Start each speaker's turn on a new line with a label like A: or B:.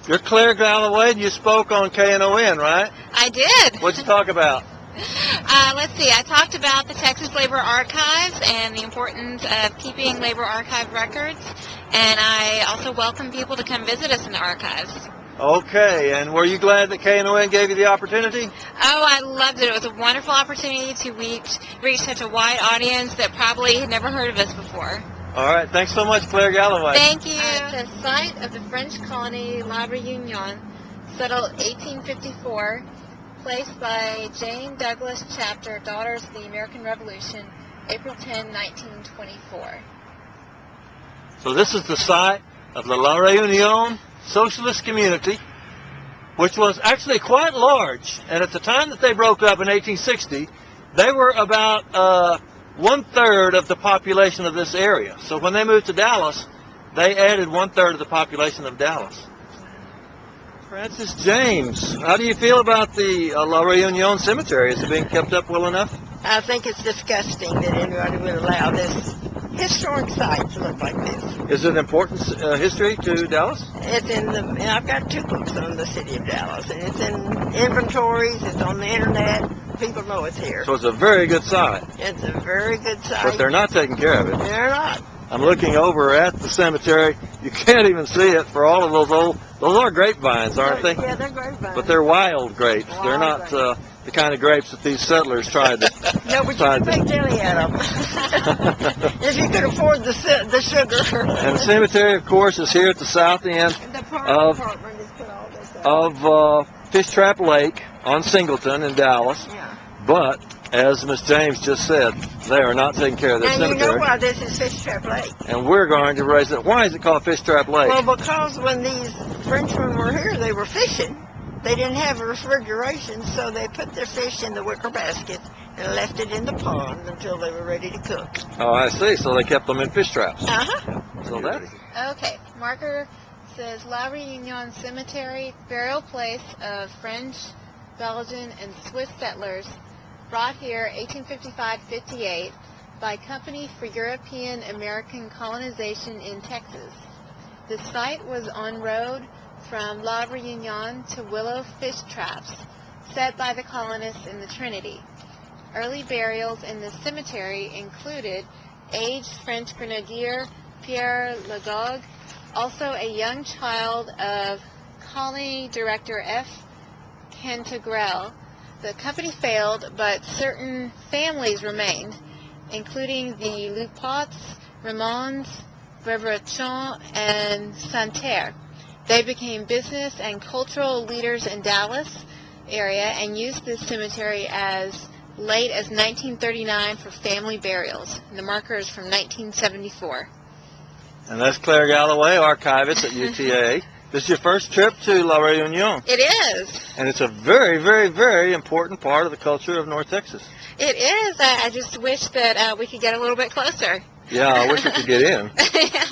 A: You're Claire Galloway, and you spoke on KNON, right?
B: I did.
A: What'd you talk about?
B: Let's see. I talked about the Texas Labor Archives and the importance of keeping labor archive records, and I also welcome people to come visit us in the archives.
A: Okay, and were you glad that KNON gave you the opportunity?
B: Oh, I loved it. It was a wonderful opportunity to reach such a wide audience that probably had never heard of us before.
A: All right, thanks so much, Claire Galloway.
B: Thank you. The site of the French colony La Réunion, settled 1854, placed by Jane Douglas Chapter, Daughters of the American Revolution, April 10, 1924.
A: So this is the site of the La Réunion Socialist community, which was actually quite large. And at the time that they broke up in 1860, they were about one-third of the population of this area. So when they moved to Dallas, they added one-third of the population of Dallas. Francis James, how do you feel about the La Réunion Cemetery? Is it being kept up well enough?
C: I think it's disgusting that anybody would allow this historic site to look like this.
A: Is it important history to Dallas?
C: It's in the, and I've got 2 books on the city of Dallas, and it's in inventories, it's on the internet, people know it's here.
A: So it's a very good site.
C: It's a very good site.
A: But they're not taking care of it.
C: They're not.
A: I'm looking over at the cemetery. You can't even see it for all of those are grapevines, aren't they?
C: Yeah, they're grapevines.
A: But they're wild grapes.
C: Wild
A: they're not the kind of grapes that these settlers tried to.
C: No, but you can make jelly out of them. If you could afford the sugar.
A: And the cemetery, of course, is here at the south end of Fish Trap Lake on Singleton in Dallas.
C: Yeah.
A: But, as Miss James just said, they are not taking care of their cemetery.
C: And you know why this is Fish Trap Lake.
A: And we're going to raise it. Why is it called Fish Trap Lake?
C: Well, because when these Frenchmen were here, they were fishing. They didn't have refrigeration, so they put their fish in the wicker basket and left it in the pond until they were ready to cook.
A: Oh, I see. So they kept them in fish traps.
C: Uh-huh.
A: So that.
B: Okay, marker says La Réunion Cemetery, burial place of French, Belgian, and Swiss settlers brought here 1855-58 by Company for European American Colonization in Texas. The site was on road from La Réunion to Willow Fish Traps set by the colonists in the Trinity. Early burials in the cemetery included aged French grenadier Pierre Ledogue, also a young child of colony director F. Cantegrel. The company failed, but certain families remained, including the Lupots, Ramonds, Brevrachon, and Santerre. They became business and cultural leaders in Dallas area and used this cemetery as late as 1939 for family burials. And the marker is from 1974.
A: And that's Claire Galloway, archivist at UTA. This is your first trip to La Réunion.
B: It is.
A: And it's a very, very, very important part of the culture of North Texas.
B: It is. I just wish that we could get a little bit closer.
A: Yeah, I wish we could get in.
B: Yeah.